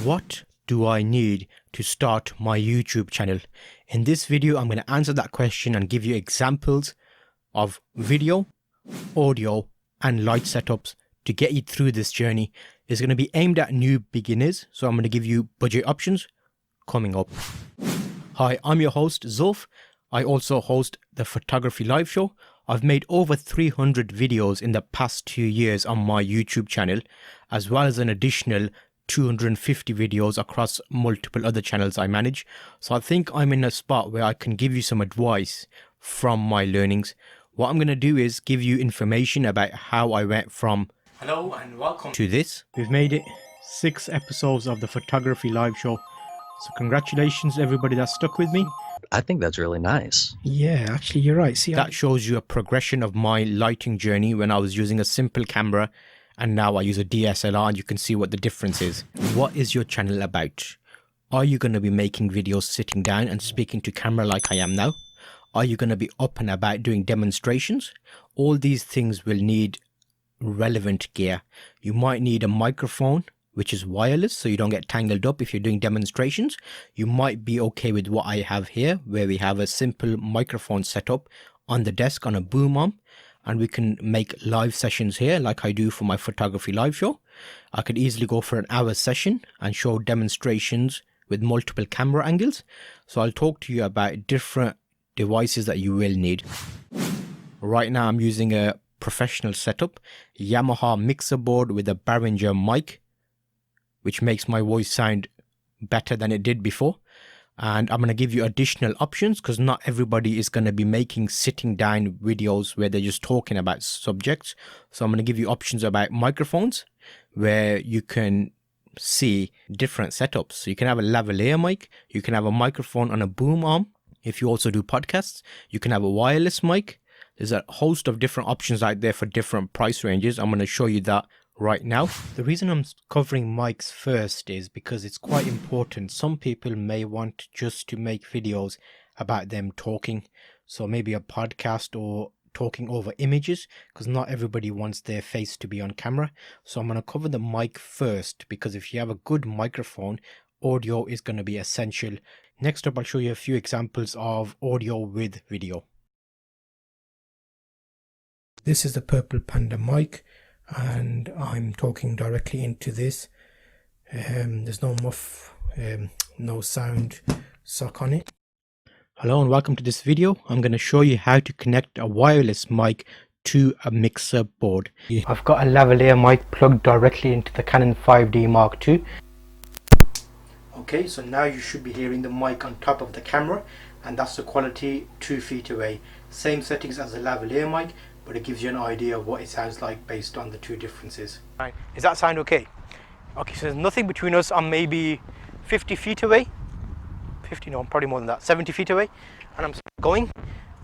What do I need to start my YouTube channel? In this video, I'm going to answer that question and give you examples of video, audio, and light setups to get you through this journey. It's going to be aimed at new beginners, so I'm going to give you budget options coming up. Hi, I'm your host, Zulf. I also host the Photography Live Show. I've made over 300 videos in the past 2 years on my YouTube channel, as well as an additional 250 videos across multiple other channels I manage. So I think I'm in a spot where I can give you some advice from my learnings. What I'm going to do is give you information about how I went from hello and welcome to this. We've made it 6 episodes of the Photography Live Show. So congratulations everybody that stuck with me. I think that's really nice. Yeah, actually you're right. See, that shows you a progression of my lighting journey when I was using a simple camera and now I use a DSLR, and you can see what the difference is. What is your channel about? Are you going to be making videos sitting down and speaking to camera like I am now? Are you going to be up and about doing demonstrations? All these things will need relevant gear. You might need a microphone, which is wireless, so you don't get tangled up if you're doing demonstrations. You might be okay with what I have here, where we have a simple microphone setup on the desk on a boom arm, and we can make live sessions here like I do for my Photography Live Show. I could easily go for an hour session and show demonstrations with multiple camera angles. So I'll talk to you about different devices that you will need. Right now I'm using a professional setup, Yamaha mixer board with a Behringer mic, which makes my voice sound better than it did before. And I'm going to give you additional options because not everybody is going to be making sitting down videos where they're just talking about subjects. So I'm going to give you options about microphones where you can see different setups. So you can have a lavalier mic, you can have a microphone on a boom arm. If you also do podcasts, you can have a wireless mic. There's a host of different options out there for different price ranges. I'm going to show you that right now. The reason I'm covering mics first is because it's quite important. Some people may want just to make videos about them talking, so maybe a podcast or talking over images, because not everybody wants their face to be on camera. So I'm going to cover the mic first, because if you have a good microphone, audio is going to be essential. Next up, I'll show you a few examples of audio with video. This is the Purple Panda mic, and I'm talking directly into this. There's no muff, no sound suck on it. Hello and welcome to this video. I'm going to show you how to connect a wireless mic to a mixer board. I've got a lavalier mic plugged directly into the Canon 5D Mark II. Okay, so now you should be hearing the mic on top of the camera, and that's the quality 2 feet away. Same settings as the lavalier mic, but it gives you an idea of what it sounds like based on the two differences. Right. Does that sound okay? Okay, so there's nothing between us. I'm maybe 50 feet away. 50, no, probably more than that. 70 feet away. And I'm going.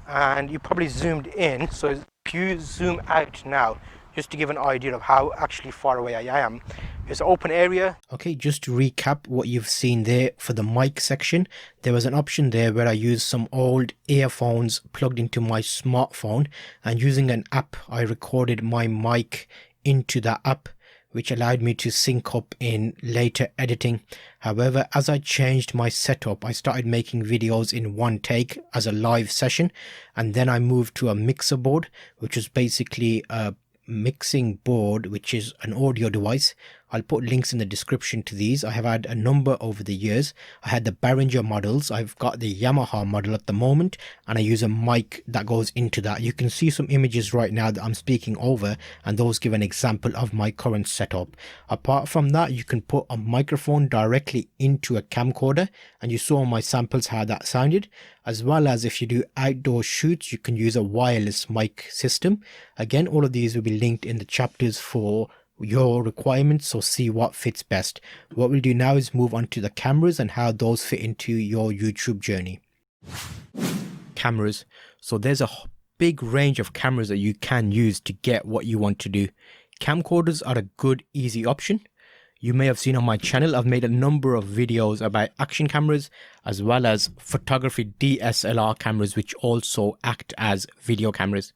And you probably zoomed in. So if you zoom out now, just to give an idea of how actually far away I am. It's an open area. Okay, just to recap what you've seen there for the mic section, there was an option there where I used some old earphones plugged into my smartphone, and using an app I recorded my mic into that app, which allowed me to sync up in later editing. However, as I changed my setup, I started making videos in one take as a live session, and then I moved to a mixer board, which was basically a mixing board, which is an audio device. I'll put links in the description to these. I have had a number over the years. I had the Behringer models, I've got the Yamaha model at the moment, and I use a mic that goes into that. You can see some images right now that I'm speaking over, and those give an example of my current setup. Apart from that, you can put a microphone directly into a camcorder, and you saw in my samples how that sounded. As well as if you do outdoor shoots, you can use a wireless mic system. Again, all of these will be linked in the chapters for your requirements, so see what fits best. What we'll do now is move on to the cameras and how those fit into your YouTube journey. Cameras. So there's a big range of cameras that you can use to get what you want to do. Camcorders are a good, easy option. You may have seen on my channel, I've made a number of videos about action cameras as well as photography DSLR cameras, which also act as video cameras.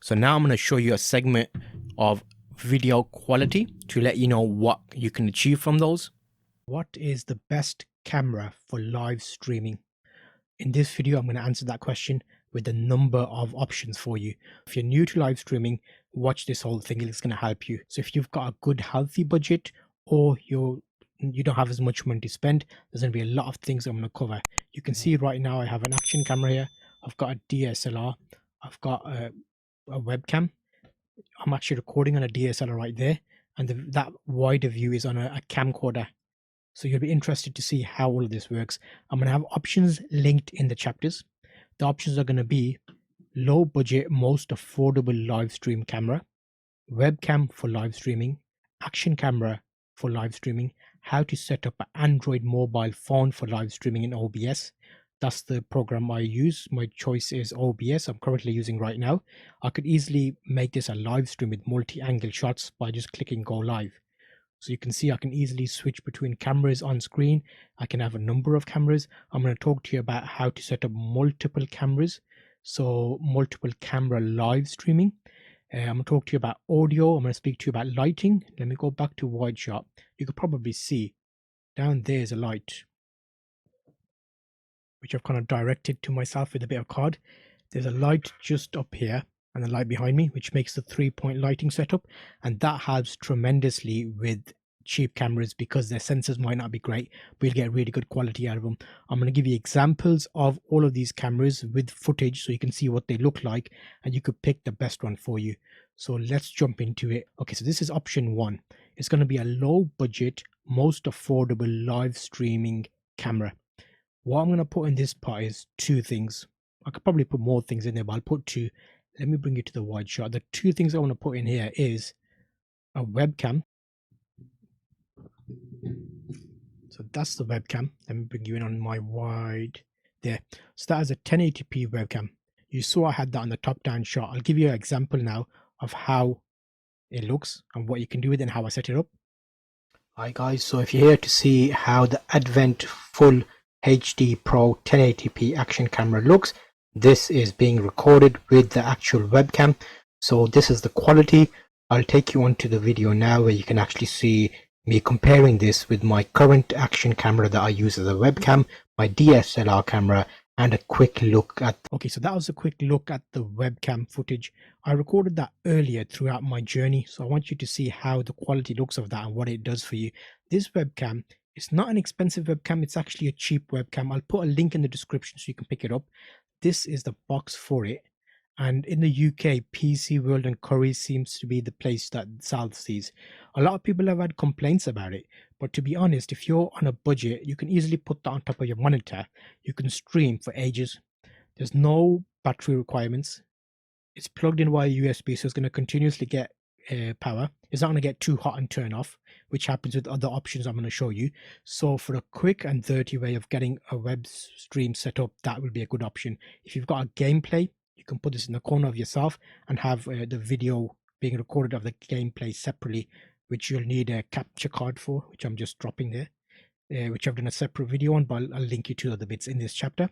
So now I'm going to show you a segment of video quality to let you know what you can achieve from those. What is the best camera for live streaming? In this video, I'm going to answer that question with a number of options for you. If you're new to live streaming, watch this whole thing. It's going to help you. So if you've got a good, healthy budget, or you don't have as much money to spend, there's going to be a lot of things I'm going to cover. You can see right now I have an action camera here. I've got a DSLR. I've got a webcam. I'm actually recording on a DSLR right there, and that wider view is on a camcorder. So you'll be interested to see how all of this works. I'm going to have options linked in the chapters. The options are going to be low budget, most affordable live stream camera, webcam for live streaming, action camera for live streaming, how to set up an Android mobile phone for live streaming in OBS. That's the program I use. My choice is OBS. I'm currently using right now. I could easily make this a live stream with multi-angle shots by just clicking go live. So you can see I can easily switch between cameras on screen. I can have a number of cameras. I'm going to talk to you about how to set up multiple cameras. So multiple camera live streaming. I'm going to talk to you about audio. I'm going to speak to you about lighting. Let me go back to wide shot. You could probably see down there is a light, which I've kind of directed to myself with a bit of card. There's a light just up here and a light behind me, which makes the 3-point lighting setup, and that helps tremendously with cheap cameras because their sensors might not be great, but you'll get really good quality out of them. I'm going to give you examples of all of these cameras with footage so you can see what they look like, and you could pick the best one for you. So let's jump into it. Okay, so this is option 1. It's going to be a low budget, most affordable live streaming camera. What I'm going to put in this part is 2 things. I could probably put more things in there, but I'll put 2. Let me bring you to the wide shot. The 2 things I want to put in here is a webcam. So that's the webcam. Let me bring you in on my wide there. So that is a 1080p webcam. You saw I had that on the top down shot. I'll give you an example now of how it looks and what you can do with it and how I set it up. Hi guys, so if you're here to see how the Advent Full HD Pro 1080p action camera looks, this is being recorded with the actual webcam. So this is the quality. I'll take you onto the video now where you can actually see me comparing this with my current action camera that I use as a webcam, my DSLR camera, and a quick look at. Okay, so that was a quick look at the webcam footage. I recorded that earlier throughout my journey, so I want you to see how the quality looks of that and what it does for you. This webcam, it's not an expensive webcam, it's actually a cheap webcam. I'll put a link in the description so you can pick it up. This is the box for it. And in the UK, PC World and Curry seems to be the place that sells these. A lot of people have had complaints about it, but to be honest, if you're on a budget, you can easily put that on top of your monitor. You can stream for ages. There's no battery requirements. It's plugged in via USB, so it's going to continuously get power. It's not going to get too hot and turn off, which happens with other options I'm going to show you. So for a quick and dirty way of getting a web stream set up, that will be a good option. If you've got a gameplay, you can put this in the corner of yourself and have the video being recorded of the gameplay separately, which you'll need a capture card for, which I'm just dropping there, which I've done a separate video on, but I'll link you to other bits in this chapter.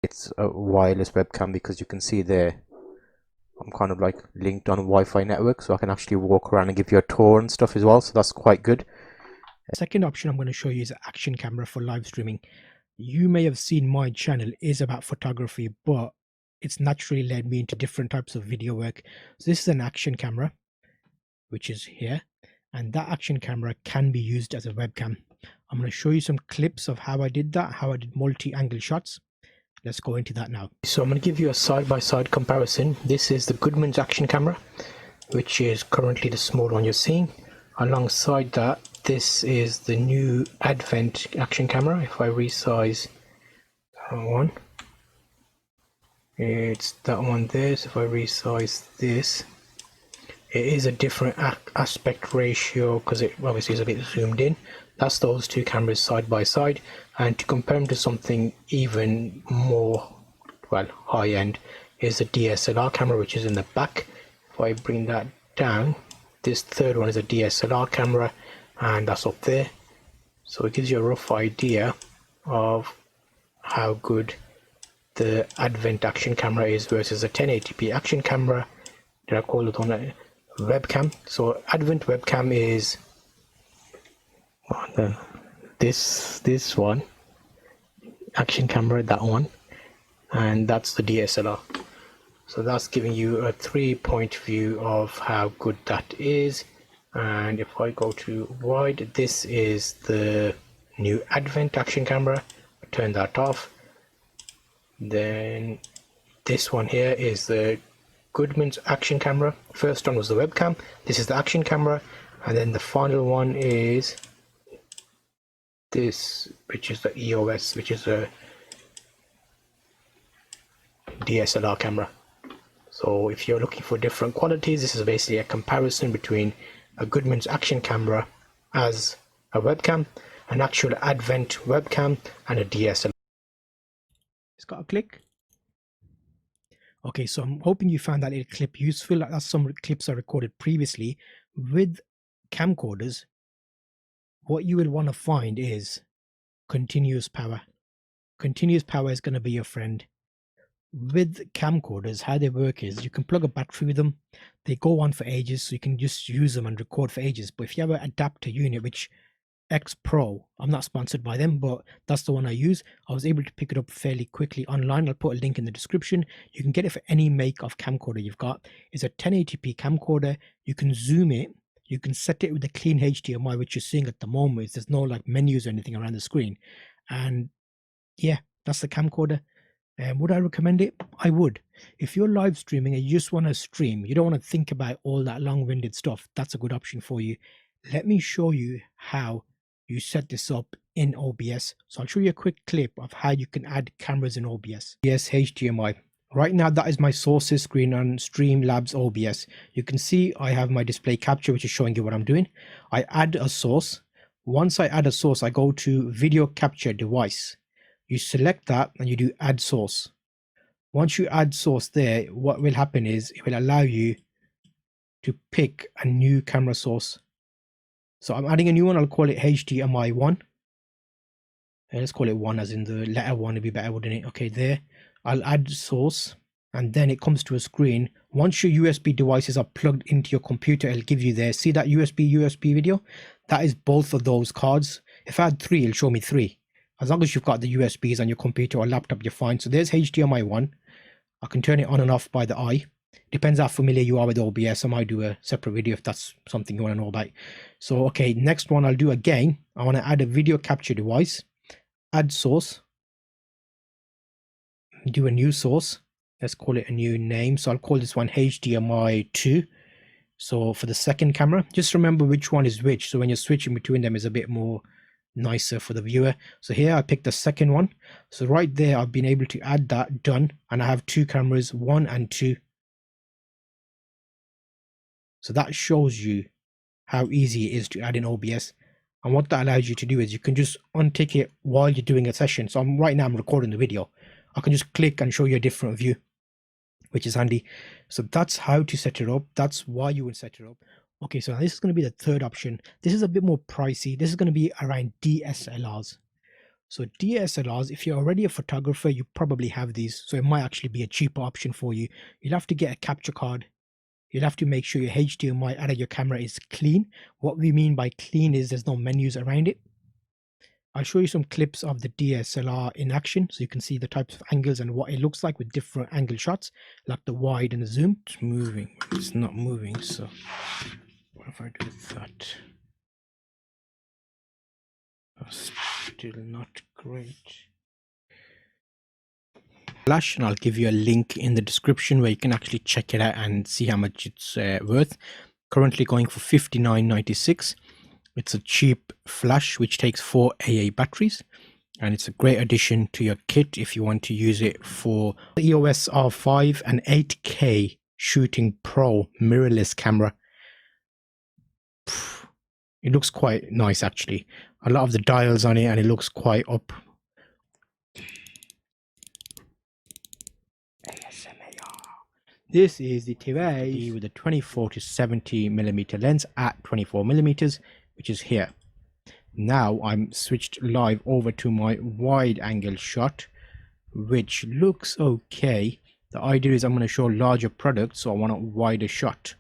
It's a wireless webcam because you can see there I'm kind of like linked on a Wi-Fi network, so I can actually walk around and give you a tour and stuff as well, so that's quite good. The second option I'm going to show you is an action camera for live streaming. You may have seen my channel is about photography, but it's naturally led me into different types of video work. So this is an action camera, which is here, and that action camera can be used as a webcam. I'm going to show you some clips of how I did that, how I did multi-angle shots. Let's go into that now. So I'm going to give you a side-by-side comparison. This is the Goodman's action camera, which is currently the small one you're seeing. Alongside that, this is the new Advent action camera. If I resize that one, it's that one there. So if I resize this, it is a different aspect ratio because it obviously is a bit zoomed in. That's those 2 cameras side by side, and to compare them to something even more, well, high end is a DSLR camera, which is in the back. If I bring that down, this third one is a DSLR camera, and that's up there. So it gives you a rough idea of how good the Advent action camera is versus a 1080p action camera. Did I call it on a webcam? So Advent webcam is this one, action camera, that one, and that's the DSLR. So that's giving you a 3-point view of how good that is. And if I go to wide, this is the new Advent action camera. I turn that off. Then this one here is the Goodman's action camera. First one was the webcam, this is the action camera, and then the final one is this, which is the EOS, which is a DSLR camera. So if you're looking for different qualities, this is basically a comparison between a Goodman's action camera as a webcam, an actual Advent webcam, and a DSLR. It's got a click. Okay, so I'm hoping you found that little clip useful. That's some clips I recorded previously with camcorders. What you will want to find is continuous power. Continuous power is going to be your friend. With camcorders, how they work is you can plug a battery with them. They go on for ages, so you can just use them and record for ages. But if you have an adapter unit, which X Pro, I'm not sponsored by them, but that's the one I use. I was able to pick it up fairly quickly online. I'll put a link in the description. You can get it for any make of camcorder you've got. It's a 1080p camcorder. You can zoom it. You can set it with the clean HDMI, which you're seeing at the moment. There's no like menus or anything around the screen. And yeah, that's the camcorder. Would I recommend it? I would. If you're live streaming and you just want to stream, you don't want to think about all that long-winded stuff, that's a good option for you. Let me show you how you set this up in OBS. So I'll show you a quick clip of how you can add cameras in OBS. Yes, HDMI. Right now, that is my sources screen on Streamlabs OBS. You can see I have my display capture, which is showing you what I'm doing. I add a source. Once I add a source, I go to video capture device. You select that and you do add source. Once you add source there, what will happen is it will allow you to pick a new camera source. So I'm adding a new one. I'll call it HDMI 1. Let's call it 1 as in the letter 1, it'd be better, wouldn't it? Okay, there. I'll add source, and then it comes to a screen. Once your USB devices are plugged into your computer, it'll give you there. See that USB video? That is both of those cards. If I had 3, it'll show me 3. As long as you've got the USBs on your computer or laptop, you're fine. So there's HDMI 1. I can turn it on and off by the eye. Depends how familiar you are with OBS. I might do a separate video if that's something you want to know about. So, okay, next one I'll do again. I want to add a video capture device. Add source. Do a new source. Let's call it a new name. So I'll call this one HDMI 2. So for the second camera, just remember which one is which. So when you're switching between them is a bit more nicer for the viewer. So here I picked the second one. So right there I've been able to add that, done, and I have 2 cameras, 1 and 2. So that shows you how easy it is to add in OBS. And what that allows you to do is you can just untick it while you're doing a session. So right now I'm recording the video. I can just click and show you a different view, which is handy. So that's how to set it up. That's why you would set it up. Okay, so this is going to be the third option. This is a bit more pricey. This is going to be around DSLRs. So DSLRs, if you're already a photographer, you probably have these. So it might actually be a cheaper option for you. You'll have to get a capture card. You'll have to make sure your HDMI out of your camera is clean. What we mean by clean is there's no menus around it. I'll show you some clips of the DSLR in action so you can see the types of angles and what it looks like with different angle shots, like the wide and the zoom. It's moving. It's not moving, so what if I do that? That's still not great. Flash, and I'll give you a link in the description where you can actually check it out and see how much it's worth. Currently going for $59.96. It's a cheap flash which takes 4 AA batteries, and it's a great addition to your kit if you want to use it for the EOS R5 and 8K shooting pro mirrorless camera. It looks quite nice actually. A lot of the dials on it and it looks quite up. This is the TV with a 24 to 70mm lens at 24mm, which is here. Now I'm switched live over to my wide angle shot, which looks okay. The idea is I'm going to show larger products, so I want a wider shot.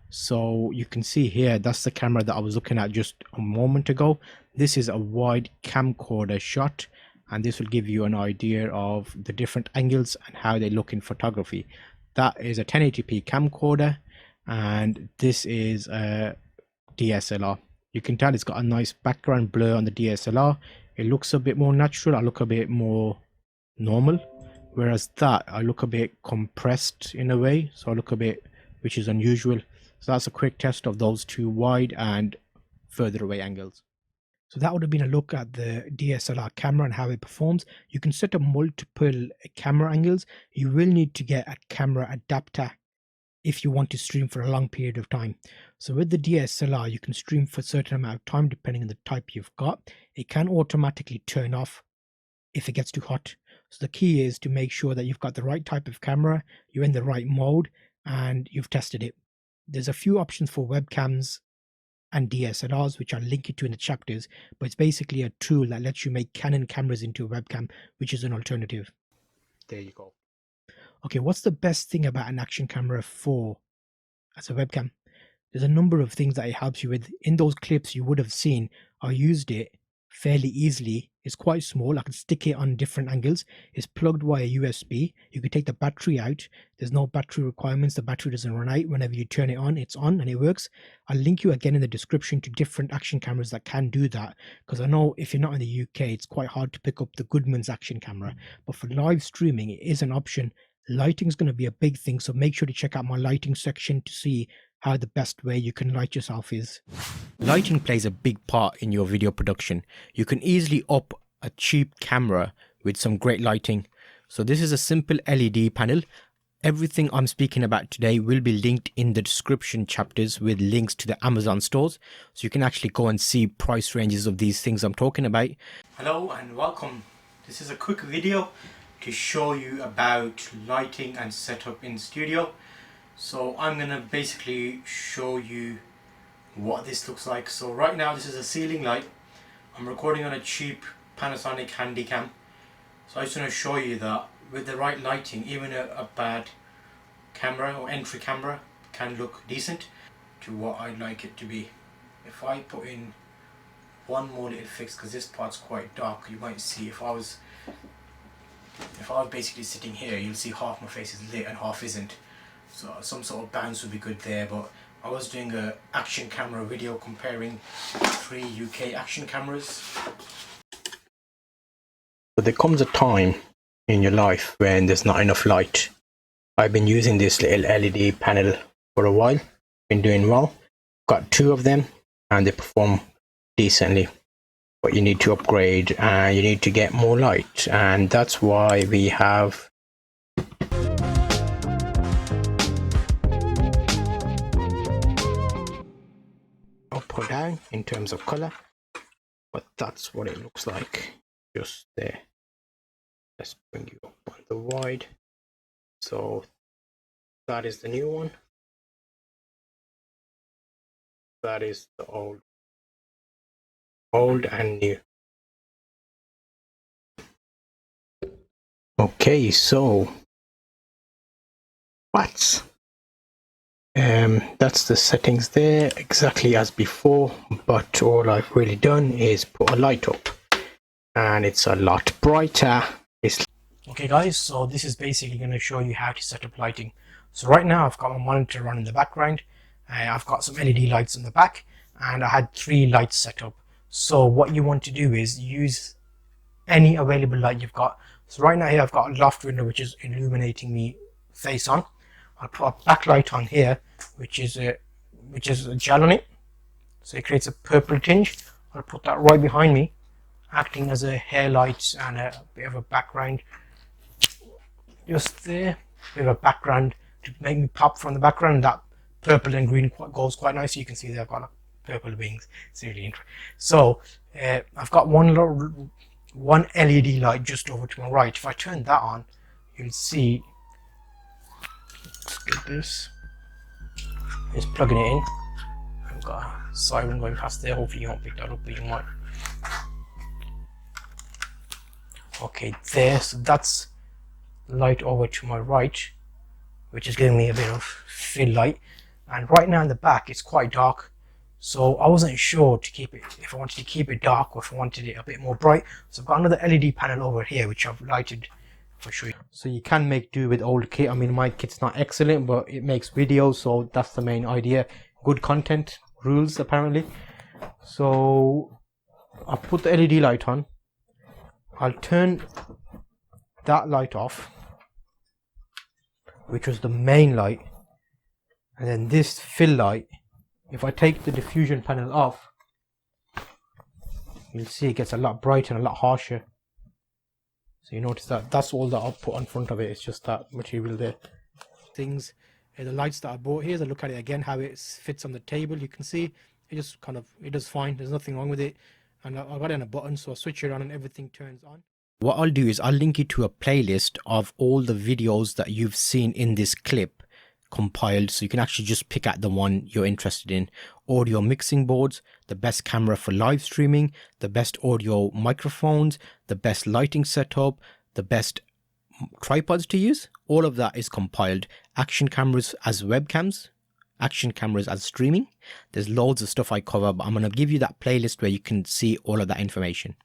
So you can see here, that's the camera that I was looking at just a moment ago. This is a wide camcorder shot, and this will give you an idea of the different angles and how they look in photography. That is a 1080p camcorder, and this is a DSLR. You can tell it's got a nice background blur on the DSLR. It looks a bit more natural. I look a bit more normal, whereas that I look a bit compressed in a way, so I look a bit, which is unusual. So that's a quick test of those two wide and further away angles. So that would have been a look at the DSLR camera and how it performs. You can set up multiple camera angles. You will need to get a camera adapter if you want to stream for a long period of time. So with the DSLR, you can stream for a certain amount of time depending on the type you've got. It can automatically turn off if it gets too hot. So the key is to make sure that you've got the right type of camera, you're in the right mode, and you've tested it. There's a few options for webcams and DSLRs, which I'll link you to in the chapters, but it's basically a tool that lets you make Canon cameras into a webcam, which is an alternative. There you go. Okay, what's the best thing about an action camera for as a webcam? There's a number of things that it helps you with. In those clips you would have seen, I used it fairly easily. It's quite small. I can stick it on different angles. It's plugged via USB. You can take the battery out. There's no battery requirements. The battery doesn't run out. Whenever you turn it on, it's on and it works. I'll link you again in the description to different action cameras that can do that, because I know if you're not in the UK, it's quite hard to pick up the Goodman's action camera. But for live streaming, it is an option. Lighting is going to be a big thing, so make sure to check out my lighting section to see how the best way you can light yourself is. Lighting plays a big part in your video production. You can easily up a cheap camera with some great lighting. So this is a simple LED panel. Everything I'm speaking about today will be linked in the description chapters with links to the Amazon stores, so you can actually go and see price ranges of these things I'm talking about. Hello and welcome. This is a quick video to show you about lighting and setup in studio. So I'm gonna basically show you what this looks like. So right now this is a ceiling light. I'm recording on a cheap Panasonic Handycam. So I just want to show you that with the right lighting, even a bad camera or entry camera can look decent to what I'd like it to be. If I put in one more little fix, because this part's quite dark, you might see if I was basically sitting here, you'll see half my face is lit and half isn't. So some sort of bounce would be good there, but I was doing a action camera video comparing 3 UK action cameras. But there comes a time in your life when there's not enough light. I've been using this little LED panel for a while, been doing well. Got 2 of them and they perform decently. But you need to upgrade and you need to get more light, and that's why we have up or down in terms of color, but that's what it looks like just there. Let's bring you up on the wide. So that is the new one, that is the old and new. Okay, so that's the settings there, exactly as before, but all I've really done is put a light up and it's a lot brighter. Okay guys, so this is basically going to show you how to set up lighting. So right now I've got my monitor running in the background, I've got some LED lights in the back, and I had 3 lights set up. So what you want to do is use any available light you've got. So right now here I've got a loft window which is illuminating me face on. I'll put a backlight on here which is a gel on it, so it creates a purple tinge. I'll put that right behind me, acting as a hair light and a bit of a background just there, bit of a background to make me pop from the background. That purple and green goes quite nice. You can see there I've got purple wings. It's really interesting. So I've got one LED light just over to my right. If I turn that on, you'll see, let's get this, just plugging it in. I've got a siren going past there. Hopefully you won't pick that up, but you might. Okay, there, so that's light over to my right, which is giving me a bit of fill light. And right now in the back it's quite dark, So I wasn't sure to keep it, if I wanted to keep it dark or if I wanted it a bit more bright. So I've got another LED panel over here which I've lighted for sure. So you can make do with old kit. I mean, my kit's not excellent, but it makes videos, so that's the main idea. Good content rules apparently. So I'll put the LED light on. I'll turn that light off, which was the main light, and then this fill light, if I take the diffusion panel off, you'll see it gets a lot brighter and a lot harsher. So you notice that that's all that I've put on front of it. It's just that material there. Things, the lights that I bought here, as I look at it again, how it fits on the table, you can see it just kind of, it does fine. There's nothing wrong with it. And I got it on a button, so I switch it on and everything turns on. What I'll do is I'll link you to a playlist of all the videos that you've seen in this clip compiled, so you can actually just pick out the one you're interested in. Audio mixing boards, the best camera for live streaming, the best audio microphones, the best lighting setup, the best tripods to use. All of that is compiled. Action cameras as webcams, action cameras as streaming. There's loads of stuff I cover, but I'm going to give you that playlist where you can see all of that information.